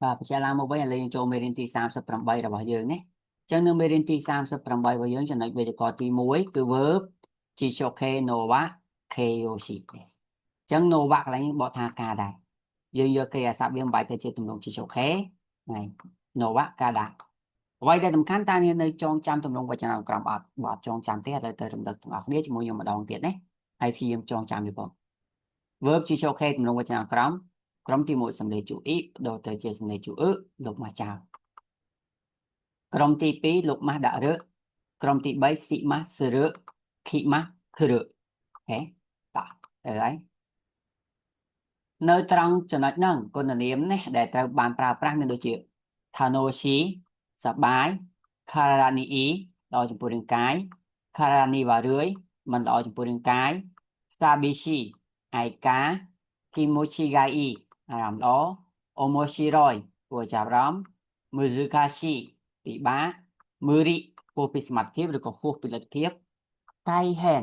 បាទពិចារណាមកវិញឥឡូវយើងចូលមេរៀនទី38របស់យើងណាអញ្ចឹងនៅមេរៀនទី38របស់យើងចំណុចវេយ្យាករណ៍ទី1គឺ verb ជា shoke nova keyoshi អញ្ចឹង nova កន្លែងនេះបកថាការដែរយើងយកគ្រាអាសព្ទវាមិនបាច់ទៅជាទម្រង់ជា shoke ហ្នឹង nova ការដែរអ្វីដែលសំខាន់តើអ្នកនៅចងចាំទម្រង់វចនានុក្រមអត់បើអត់ចងចាំទេឥឡូវទៅរំលឹកទាំងអស់គ្នាជាមួយខ្ញុំម្ដងទៀតណាហើយព្យាយាមចងចាំវាផង verb ជា shoke ទម្រង់វចនានុក្រមក្រុមទី1សំឡេងជូអ៊ីបដូរទៅជាសំឡេងជូអ៊ឺលោកម៉ាស់ចៅក្រុមទី2លោកម៉ាស់ដាក់រឹក្រុមទី3ស៊ីម៉ាស់សឺរឹខីម៉ាស់គឺរឹហេតោះទៅហើយនៅត្រង់ចំណុចហ្នឹងគុណនាមនេះដែលត្រូវបានប្រើប្រាស់មានដូចជា Thanoshi សបាយខារ៉ានីអ៊ីល្អចំពោះរាងកាយខារ៉ានីវ៉ារឿយមិនល្អចំពោះរាងកាយ Sabishi ឯកាគីម៉ូឈីហ្គាអ៊ីអារម្មណ៍ល្អអូម៉ូស៊ីរយគួរចាប់អារម្មណ៍មឺហ្ស៊ឺកាស៊ីពិបាកមឺរីពោះពីសមត្ថភាពឬក៏ពោះពីលទ្ធភាពតៃហែន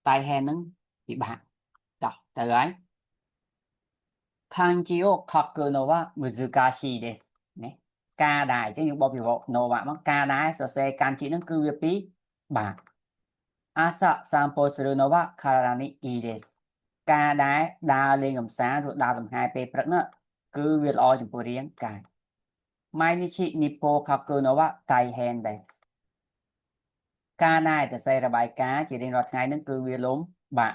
ហ្នឹងពិបាកតោះទៅហើយ漢字を書くのは難しいですねការដែរអញ្ចឹងយើងបកពី nova មកការដែរសរសេរ漢字ហ្នឹងគឺវាពីបាទ朝散歩するのは体にいいですការដែរដើរលេងកម្សាន្តឬដើរលំហែពេលព្រឹកនោះគឺវាល្អចំពោះរាងកាយ毎日日報を書くのは大変ですការដែរសរសេររបាយការណ៍ជារៀងរាល់ថ្ងៃហ្នឹងគឺវាលំបាក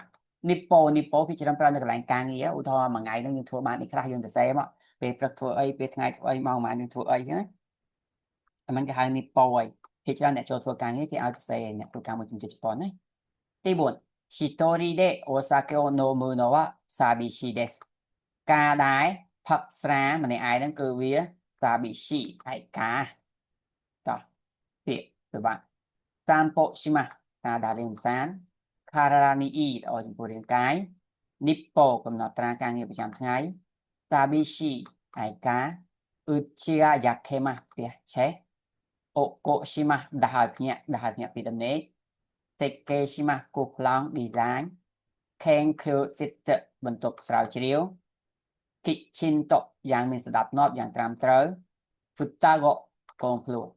និពោគឺច្រើនប្រើនៅកន្លែងការងារឧទាហរណ៍មួយថ្ងៃហ្នឹងយើងធ្វើបាននេះខ្លះយើងសរសេរមកពេលព្រឹកធ្វើអីពេលថ្ងៃធ្វើអីម៉ោងប៉ុន្មានយើងធ្វើអីហ្នឹងអាហ្នឹងគេហៅនិពោហើយភាគច្រើនអ្នកចូលធ្វើការងារគេឲ្យសរសេរអ្នកធ្វើការមួយជំនាញជប៉ុនណាទី4一人でお酒を飲むのは寂しいですការដែរផឹកស្រាម្នាក់ឯងហ្នឹងគឺវាសាប៊ីស៊ីឯកាតោះពាក្យទៅបាទ散歩しますការដើរលេងកម្សាន្ត体にいいល្អចំពោះរាងកាយនិពោកំណត់ត្រាការងារប្រចាំថ្ងៃសាប៊ីស៊ីឯកាឧជាយ៉ាខេម៉ាស់ផ្ទះឆេះអូកូស៊ីម៉ាស់ដើរឲ្យភ្ញាក់ពីដំណេកតិកេស៊ីម៉ាស់គូប្លង់ design ខេងខឺសិតបន្ទប់ស្រាវជ្រាវគិឈិនតយ៉ាងមានសណ្ដាប់ធ្នាប់យ៉ាងត្រឹមត្រូវហ្វុតាកកងខ្លួន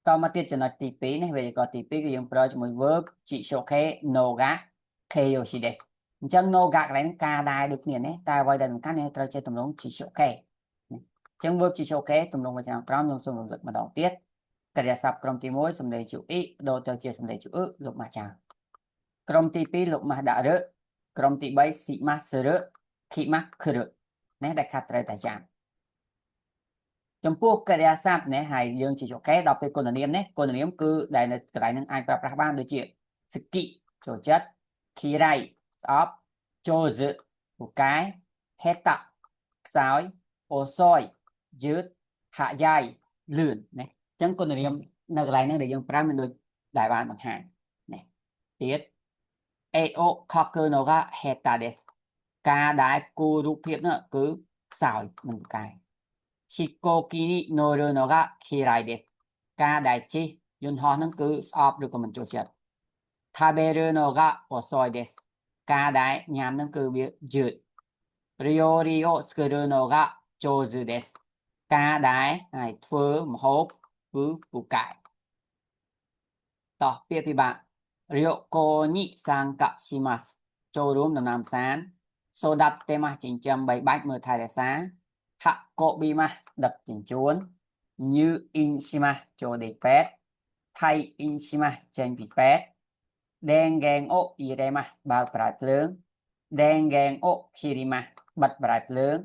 តមកទៀតចំណុចទី2នេះវេយ្យាករណ៍ទី2គឺយើងប្រើជាមួយ verb ជីសូខេ noga keyoshi អញ្ចឹង noga កន្លែងការដែរដូចគ្នាណាតែអ្វីដែលសំខាន់នេះត្រូវចេះទម្រង់ជីសូខេអញ្ចឹង verb ជីសូខេទម្រង់វចនានុក្រមខ្ញុំសូមរំលឹកម្ដងទៀតកិរិយាសព្ទក្រុមទី1សំឡេងជូអ៊ីដូរទៅជាសំឡេងជូអ៊ឺលោកម៉ាស់ចាក្រុមទី2លោកម៉ាស់ដាក់រឹក្រុមទី3ស៊ីម៉ាស់សឺរឹខីម៉ាស់គឺរឹនេះដែលខាត់ត្រូវតែចាំចំពោះកិរិយាសព្ទនេះហើយយើងជាអូខេដល់ពេលគុណនាមនេះគុណនាមគឺដែលនៅកន្លែងហ្នឹងអាចប្រើប្រាស់បានដូចជាសគិចូលចិត្តខីរៃស្អប់ចូលជឹពូកែហេតៈខ្សោយអូសយយឺតហាក់យ៉ាយលឿនណាអញ្ចឹងគុណនាមនៅកន្លែងហ្នឹងដែលយើងប្រើមានដូចដែលបានបង្ហាញនេះទៀតអេអូខកគឺណូកាហេតាដេសការដែលគូរូបភាពនោះគឺខ្សោយមិនពូកែ飛行機に乗るのが嫌いですការដែលជិះយន្តហោះហ្នឹងគឺស្អប់ឬក៏មិនចូលចិត្ត食べるのが遅いですការដែលញ៉ាំហ្នឹងគឺវាយឺត料理を作るのが上手ですការដែលហើយធ្វើម្ហូបគឺពូកែតោះពាក្យពិបាក旅行に参加しますចូលរួមដំណើរកម្សាន្តសូដាប់ទេម៉ាស់ចិញ្ចឹមបីបាច់មើលថែរក្សាហាក់កូប៊ីម៉ាស់ដឹកជញ្ជូនញឺអ៊ីនស៊ីម៉ាស់ចូលដេកពេទ្យថៃអ៊ីនស៊ីម៉ាស់ចេញពីពេទ្យដេងហ្គេងអូអ៊ីរ៉េម៉ាស់បើកប្រែភ្លើងដេងហ្គេងអូភីរីម៉ាស់បិទប្រែភ្លើង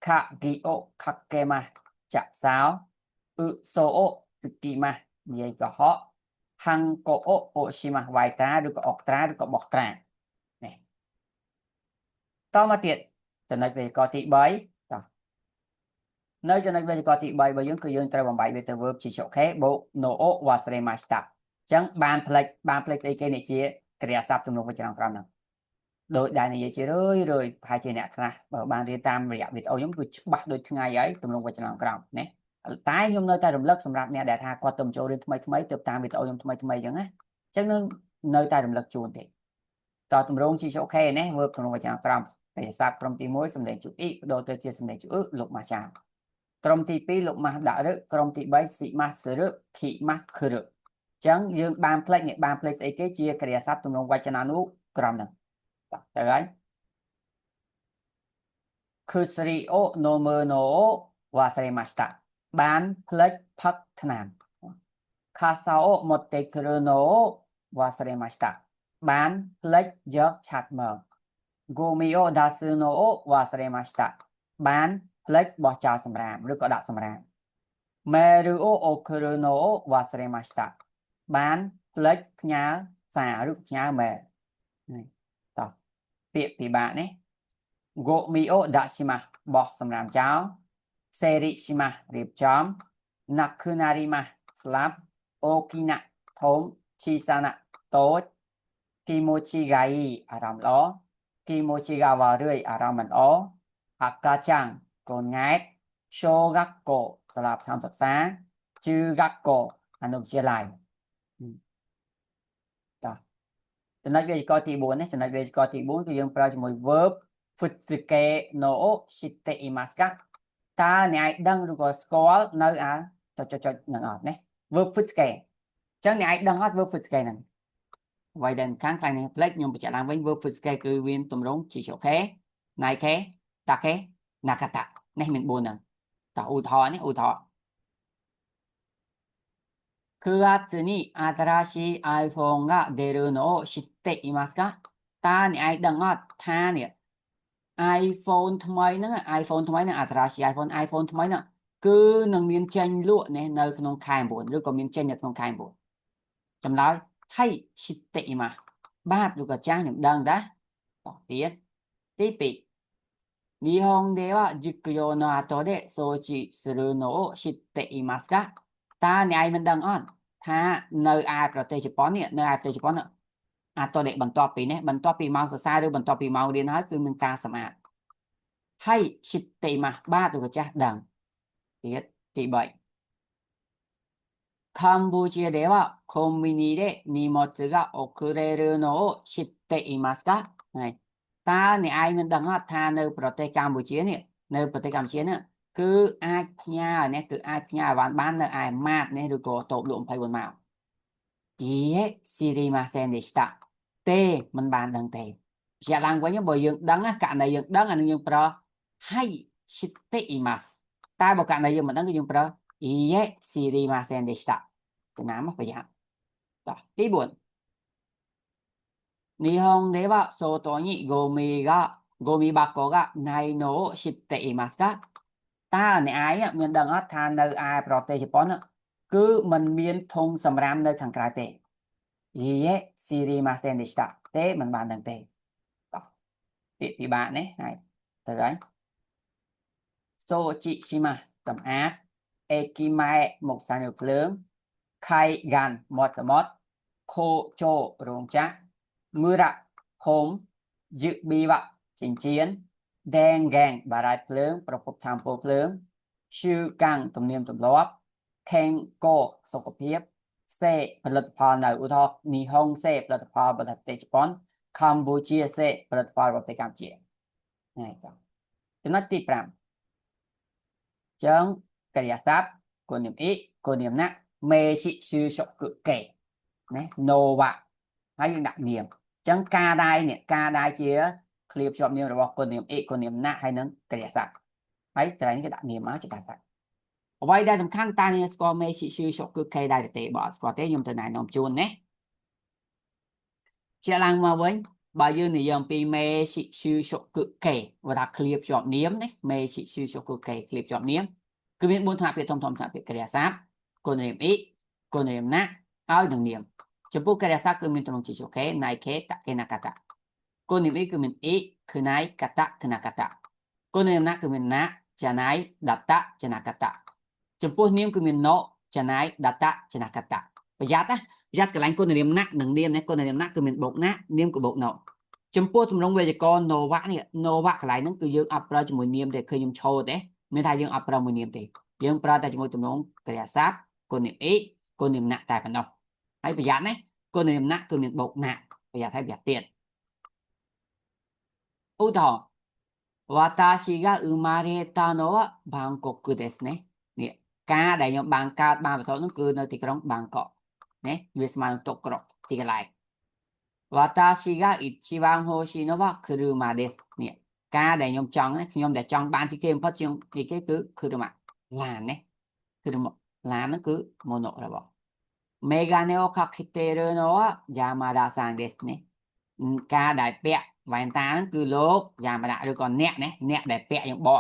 ខាគីអូខាកេម៉ាស់ចាក់សោអ៊ឺសូអូទឹកគីម៉ាស់និយាយកុហកហាំងកូអូអូស៊ីម៉ាស់វាយត្រាឬក៏អុកត្រាឬក៏បោះត្រានេះតមកទៀតចំណុចវេយ្យាករណ៍ទី3នៅចំណុចវេយ្យាករណ៍ទី3របស់យើងគឺយើងត្រូវបំបែកវាទៅ verb ជា shoke បូក no o waseremashita អញ្ចឹងបានផ្លេចស្អីគេនេះជាកិរិយាសព្ទទំនុកវចនានុក្រមហ្នឹងដោយដែលនិយាយជារឿយប្រហែលជាអ្នកខ្លះបើបានរៀនតាមរយៈវីដេអូខ្ញុំគឺច្បាស់ដូចថ្ងៃហើយទំនុកវចនានុក្រមណាតែខ្ញុំនៅតែរំលឹកសម្រាប់អ្នកដែលថាគាត់ទៅចូលរៀនថ្មីទៅតាមវីដេអូខ្ញុំថ្មីអញ្ចឹងណាអញ្ចឹងនៅតែរំលឹកជូនទេតើទម្រង់ជា shoke ណា verb ទំនុកវចនានុក្រម Để sạc trong tí mối xâm lệnh chữ ý đồ tới chia xâm lệnh chữ ức lục mà chào trong tí pi lục mà đã rực trong tí bấy xị mà sửa rực thị mà khử rực chẳng dương ban plek này ban plek ấy cái chia kìa sắp tùm nông quay chân anu kram nè trời ơi Kusri o nomer no wasaremashita ban plek phắc thân Kasao motte kuru no wasaremashita ban plek giấc chặt mờ Gomi o dasu no wasaremashita ban plek bỏ trà sầm ràmឬក៏ដាក់សម្រាម Meru o okuru no wasaremashita ban plek ផ្ញើសារឬផ្ញើ mail តោះពាក្យពិបាកនេះ Gomi o dashimasu បោះសម្រាមចោល Serishimasu រៀបចំ Nakunarimasu ស្លាប់ Okina ធំ Chisana តូច Kimochi ga ii អារម្មណ៍ល្អ Kimochi ga warui អារម្មណ៍មិនល្អ Akachan កូនង៉ែត Shogakko សាលាប្រថមសិក្សា Chugakko អនុវិទ្យាល័យតោះចំណុចវេយ្យាករណ៍ទី4នេះចំណុចវេយ្យាករណ៍ទី4គឺយើងប្រើជាមួយ verb futsuke no shite imasu ka តើអ្នកឯងដឹងឬក៏ស្គាល់នៅអាចុចនឹងអត់នេះ verb futsuke អញ្ចឹងអ្នកឯងដឹងអត់ verb futsuke ហ្នឹងអ្វីដែលខាងនេះផ្លេចខ្ញុំបញ្ជាក់ឡើងវិញ verb futsuke គឺមានទម្រង់ chichoke naike take nakata នេះមាន4ហ្នឹងតោះឧទាហរណ៍នេះឧទាហរណ៍9月に新しい iPhone が出るのを知っていますかតើអ្នកឯងដឹងអត់ថានេះ iPhone ថ្មីហ្នឹង iPhone ថ្មីហ្នឹង新しい iPhone ថ្មីហ្នឹងគឺនឹងមានចេញលក់នេះនៅក្នុងខែ9ឬក៏មានចេញនៅក្នុងខែ9ចម្លើយはい知っていますបាទឬក៏ចាស់ខ្ញុំដឹងដែរតោះទៀតទី2日本では塾用の後で掃除するのを知っていますかតើអ្នកឯងមិនដឹងអត់ថានៅឯប្រទេសជប៉ុននេះនៅឯប្រទេសជប៉ុនអាតនេះបន្ទាប់ពីនេះបន្ទាប់ពីម៉ោងសិក្សាឬបន្ទាប់ពីម៉ោងរៀនហើយគឺមានការសម្អាតはい知っていますបាទឬក៏ចាស់ដឹងទៀតទី3カンボジアではコンビニで荷物が送れるのを知っていますかはいតើអ្នកឯងមិនដឹងអត់ថានៅប្រទេសកម្ពុជានេះនៅប្រទេសកម្ពុជានេះគឺអាចផ្ញើនេះគឺអាចផ្ញើអីវ៉ាន់បាននៅឯម៉ាតនេះឬក៏តូបលក់24ម៉ោងいいえ知りませんでしたទេមិនបានដឹងទេជាក់ឡើងវិញបើយើងដឹងករណីយើងដឹងអានឹងយើងប្រើはい知っていますតែបើករណីយើងមិនដឹងគឺយើងប្រើいいえ知りませんでしたចំណាំប្រយ័ត្នតោះទី4日本では外にゴミ箱がないのを知っていますかតើអ្នកឯងមានដឹងអត់ថានៅឯប្រទេសជប៉ុនគឺมันមានធុងសម្រាមនៅខាងក្រៅទេいいえ知りませんでしたទេមិនបានដឹងទេតោះពាក្យពិបាកនេះហើយទៅហើយសូជីស៊ីម៉ាសម្អាតអេគីម៉ែមុខសាញ់ភ្លើងខៃហ្គាន់មាត់សមុទ្រខូជូរោងចក្រមឺរ៉ាហូមយឹប៊ីវ៉ាចិញ្ចៀនដេងហ្គេងបារ៉ាយភ្លើងប្រភពថាមពលភ្លើងឈឺកាំងទំនៀមទម្លាប់ខេងកោសុខភាពសេផលិតផលនៅឧទាហរណ៍នីហុងសេផលិតផលប្រទេសជប៉ុនកម្ពុជាសេផលិតផលប្រទេសកម្ពុជាហើយចុះចំណុចទី5ចឹងកិរិយាសព្ទគុណនាមអ៊ីគុណនាមណាមេស៊ីឈឺសុកកេណាណូវ៉ាហើយយើងដាក់នាមចឹងការដែរនេះការដែរជាឃ្លាភ្ជាប់នាមរបស់គុណនាមអ៊ីគុណនាមណាហើយនឹងកិរិយាសព្ទហើយត្រែងនេះគេដាក់នាមមកជាការដាក់អ្វីដែលសំខាន់តើអ្នកស្គាល់មេស៊ីឈឺសុកកេដែរទេបើអត់ស្គាល់ទេខ្ញុំទៅណែនាំជូនណាជាឡើងមកវិញបើយើងនិយាយអំពីមេស៊ីឈឺសុកកេវាថាឃ្លាភ្ជាប់នាមណាមេស៊ីឈឺសុកកេឃ្លាភ្ជាប់នាមគឺមាន4ថ្នាក់ពាក្យធំថ្នាក់ពាក្យកិរិយាសព្ទគុណនាមអ៊ីគុណនាមណាហើយនឹងនាមចំពោះកិរិយាសព្ទគឺមានទម្រង់ជាខេណៃខេតកេណាកាតាគុណនាមអ៊ីគឺមានអ៊ីគឺណៃកាតាគណាកាតាគុណនាមណាគឺមានណាចាណៃដតៈចនាកាតាចំពោះនាមគឺមានណូចាណៃដតៈចនាកាតាប្រយ័ត្នណាប្រយ័ត្នកន្លែងគុណនាមណានិងនាមនេះគុណនាមណាគឺមានបូកណានាមគឺបូកណូចំពោះទម្រង់វេយ្យាករណ៍ណូវ៉ានេះណូវ៉ាកន្លែងហ្នឹងគឺយើងអត់ប្រើជាមួយនាមទេឃើញខ្ញុំឆោតទេមានថាយើងអត់ប្រើមួយនាមទេយើងប្រើតែជាមួយទម្រង់កិរិយាសព្ទគុណនាមអ៊ីគុណនាមណាតែប៉ុណ្ណោះហើយប្រយ័ត្នណាគុណនាមណាគឺមានបូកណាប្រយ័ត្នហើយប្រយ័ត្នទៀតឧទាហរណ៍私が生まれたのはバンコクですねនេះការដែលខ្ញុំបានកើតបានប្រសូតនោះគឺនៅទីក្រុងបាងកកណាវាស្មើនឹងតុក្រកទីកន្លែង私が一番欲しいのは車ですនេះការដែលខ្ញុំចង់ខ្ញុំដែលចង់បានជាងគេបំផុតជាងគេគឺ車ឡានណាគឺឡាននោះគឺモノរបស់メガネをかけているのは山田さんですねការដែលពាក់វ៉ែនតាហ្នឹងគឺលោកយ៉ាម៉ាដាឬក៏អ្នកណាអ្នកដែលពាក់យើងបក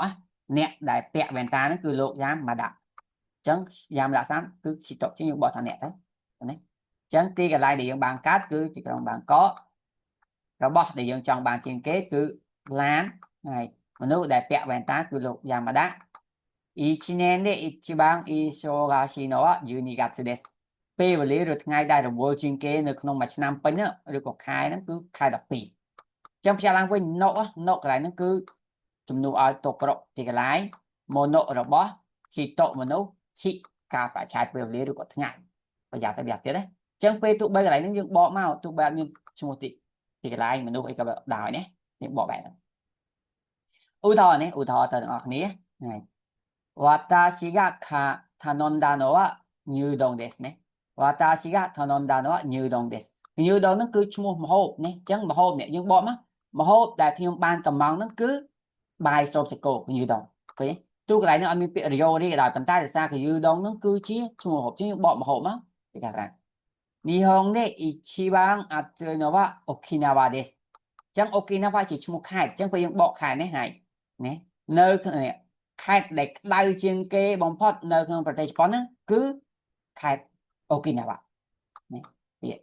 អ្នកដែលពាក់វ៉ែនតាហ្នឹងគឺលោកយ៉ាម៉ាដាអញ្ចឹងយ៉ាម៉ាដាសាំគឺជីតុជាងយើងបកថាអ្នកទៅណាអញ្ចឹងទីកន្លែងដែលយើងបានកើតគឺទីក្រុងបាងកករបស់ដែលយើងចង់បានជាងគេគឺឡានហើយមនុស្សដែលពាក់វ៉ែនតាគឺលោកយ៉ាម៉ាដា1年で一番忙しいのは12月ですពេលវេលាឬថ្ងៃដែលរវល់ជាងគេនៅក្នុងមួយឆ្នាំពេញឬក៏ខែហ្នឹងគឺខែ12ចឹងផ្សាយឡើងវិញណុកកន្លែងហ្នឹងគឺជំនួសឲ្យតុក្រកទីកន្លែងម៉ូណុរបស់ហ៊ីតុមនុស្សហ៊ីការបច្ឆាយពេលវេលាឬក៏ថ្ងៃប្រយ័ត្នទៅវាទៀតណាចឹងពេលទោះបីកន្លែងហ្នឹងយើងបកមកទោះបីអត់មានឈ្មោះទីកន្លែងមនុស្សអីក៏ដោយណាយើងបកបែបហ្នឹងឧទាហរណ៍ទៅទាំងអស់គ្នាហើយ私が頼んだのは牛丼ですね私が頼んだのは牛丼です牛丼ហ្នឹងគឺឈ្មោះម្ហូបណាអញ្ចឹងម្ហូបនេះយើងបកមកម្ហូបដែលខ្ញុំបានកំងហ្នឹងគឺបាយសូបសាច់គោ牛丼ឃើញទូកន្លែងហ្នឹងអត់មានពាក្យរយោរីក៏ដោយប៉ុន្តែដោយសារ牛丼ហ្នឹងគឺជាឈ្មោះម្ហូបជាងយើងបកម្ហូបមកគេថាថា日本で一番暑いのは沖縄ですអញ្ចឹងអូគីណាវ៉ាជាឈ្មោះខេត្តអញ្ចឹងពេលយើងបកខេត្តនេះហើយណានៅខេត្តដែលក្តៅជាងគេបំផុតនៅក្នុងប្រទេសជប៉ុនហ្នឹងគឺខេត្តអូគីណាវ៉ានេះទៀត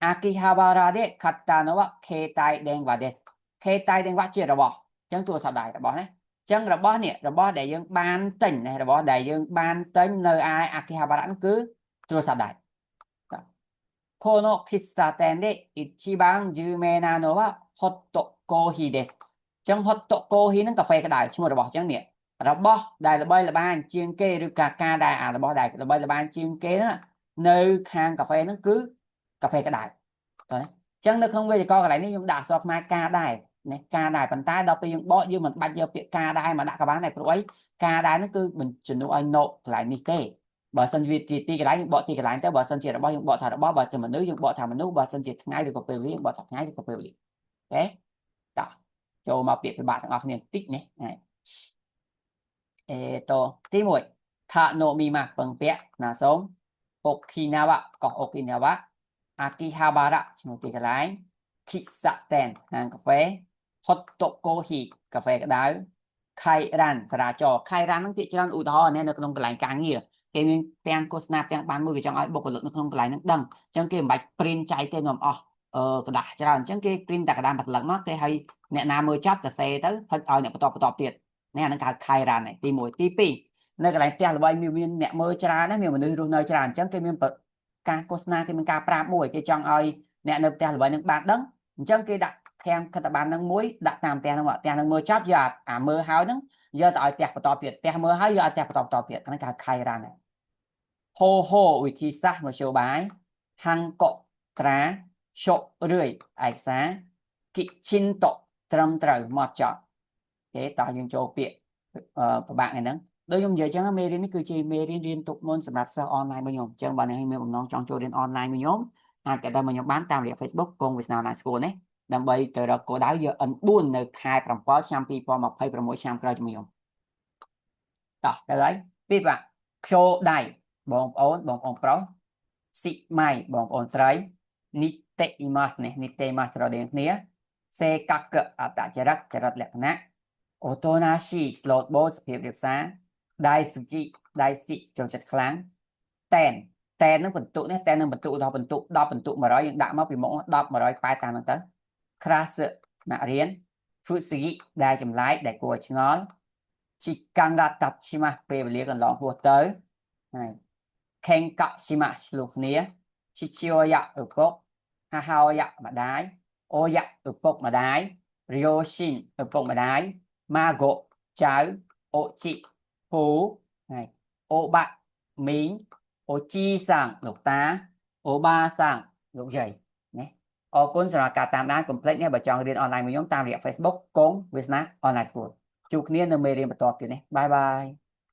អាគីហាវ៉ារ៉ាで買ったのは携帯電話です携帯電話ជារបស់អញ្ចឹងទូរស័ព្ទដៃរបស់ណាអញ្ចឹงរបស់នេះរបស់ដែលយើងបានទិញណារបស់ដែលយើងបានទិញនៅឯអាគីហាវ៉ារ៉ាហ្នឹងគឺទូរស័ព្ទដៃこの喫茶店で一番有名なのはホットコーヒーですអញ្ចឹងホットコーヒーហ្នឹងកាហ្វេក្តៅឈ្មោះរបស់អញ្ចឹងនេះរបស់ដែលល្បីល្បាញជាងគេឬការដែលរបស់ដែលល្បីល្បាញជាងគេណានៅខាងកាហ្វេហ្នឹងគឺកាហ្វេក្តៅតើណាអញ្ចឹងនៅក្នុងវេយ្យាករណ៍កន្លែងនេះខ្ញុំដាក់អក្សរខ្មែរការដែរណាការដែរប៉ុន្តែដល់ពេលយើងបកយើងមិនបាច់យកពាក្យការដែរមកដាក់ក៏បានដែរព្រោះអីការដែរហ្នឹងគឺបញ្ជំនួសឲ្យ note កន្លែងនេះទេបើសិនវាទីកន្លែងយើងបកទីកន្លែងទៅបើសិនជារបស់យើងបកថារបស់បើជាមនុស្សយើងបកថាមនុស្សបើសិនជាថ្ងៃឬក៏ពេលវេលាយើងបកថាថ្ងៃឬក៏ពេលវេលាអូខេតោះចូលមកពាក្យពិបាកទាំងអស់គ្នាបន្តិចណាទី1ថាណូមីម៉ាពឹងពាក់ណាសូមអូគីណាវ៉ាកោះអូគីណាវ៉ាអាគីហាបារ៉ាឈ្មោះទីកន្លែងគិសាតែនហាងកាហ្វេហុតតូកូហ៊ីកាហ្វេក្តៅខៃរ៉ាន់សារាចរខៃរ៉ាន់ហ្នឹងពាក្យច្រើនឧទាហរណ៍នៅក្នុងកន្លែងការងារគេមានទាំងឃោសនាទាំងបានមួយវាចង់ឲ្យបុគ្គលិកនៅក្នុងកន្លែងហ្នឹងដឹងអញ្ចឹងគេមិនបាច់ print ចែកទេនាំអស់กระดาษច្រើនអញ្ចឹងគេ print តែกระดาษបន្លឹកមកគេឲ្យអ្នកណាមើលចាប់សរសេរទៅហិចឲ្យអ្នកបន្តទៀតនេះអានឹងហៅខៃរ៉ាន់ទី1ទី2នៅកន្លែងផ្ទះល្បីមានអ្នកមើលច្រើនណាមានមនុស្សរស់នៅច្រើនអញ្ចឹងគេមានការឃោសនាគេមានការប្រាប់មួយគេចង់ឲ្យអ្នកនៅផ្ទះល្បីនឹងបានដឹងអញ្ចឹងគេដាក់ខាងខិត្តប័ណ្ណនឹងមួយដាក់តាមផ្ទះនឹងមើលចាប់យកអាមើលហើយហ្នឹងយកទៅឲ្យផ្ទះបន្តទៀតផ្ទះមើលហើយយកឲ្យផ្ទះបន្តទៀតអានឹងគេហៅខៃរ៉ាន់ហូវិធីសាស្ត្រមធ្យោបាយហាំងកក់ត្រាឈុរឿយឯកសារគិឈិនតត្រឹមត្រូវមកចត់ទេតោះយើងចូលពាក្យប្របាក់ហ្នឹងដូចខ្ញុំនិយាយចឹងមេរៀននេះគឺជាមេរៀនរៀនទុកមុនសម្រាប់សិស្សអនឡាញរបស់ខ្ញុំអញ្ចឹងបើអ្នកមានបំណងចង់ចូលរៀនអនឡាញរបស់ខ្ញុំអាចទៅដល់មកខ្ញុំបានតាមរយៈ Facebook កងវាសនា Online School នេះដើម្បីទៅរកគោលដៅយក N4 នៅខែ7ឆ្នាំ2026ឆ្នាំក្រោយជាមួយខ្ញុំតោះទៅហើយពីបាក់ខ្យល់ដៃបងប្អូនប្រុសស៊ីម៉ៃបងប្អូនស្រីនីតេអ៊ីម៉ាសនេះនីតេម៉ាសស្រដៀងគ្នាសេកាកអត្តចរិតចរិតលក្ខណៈអូតូណាស៊ីស្លូតបូតភាពរៀបសារដៃស្គីដៃស៊ីចូលចិត្តខ្លាំងតែននឹងបន្ទុកនេះតែននឹងបន្ទុកដល់បន្ទុក10បន្ទុក100យើងដាក់មកពីមុខ10 100ប៉ែតាមហ្នឹងទៅក្រាសថ្នាក់រៀនហ្វូស៊ីគីដែលចម្លែកដែលគួរឲ្យឆ្ងល់ជីកាំងដាតាត់ឈីម៉ាពេលវេលាកន្លងហួសទៅហើយខេងកស៊ីម៉ាឆ្លុះគ្នាជីជោយ៉ាឪពុកហាហោយ៉ាម្ដាយអូយ៉ាឪពុកម្ដាយរីយ៉ូស៊ីនឪពុកម្ដាយម៉ាហ្គូចៅអូជីពូហើយអូបាក់មីងអូជីសាំងលោកតាអូបាសាំងលោកយាយណាអរគុណសម្រាប់ការតាមដានកុំភ្លេចនេះបើចង់រៀនអនឡាញមួយខ្ញុំតាមរយៈ Facebook កងវាសនា Online School ជួបគ្នានៅមេរៀនបន្ទាប់ទៀតនេះបាយបាយ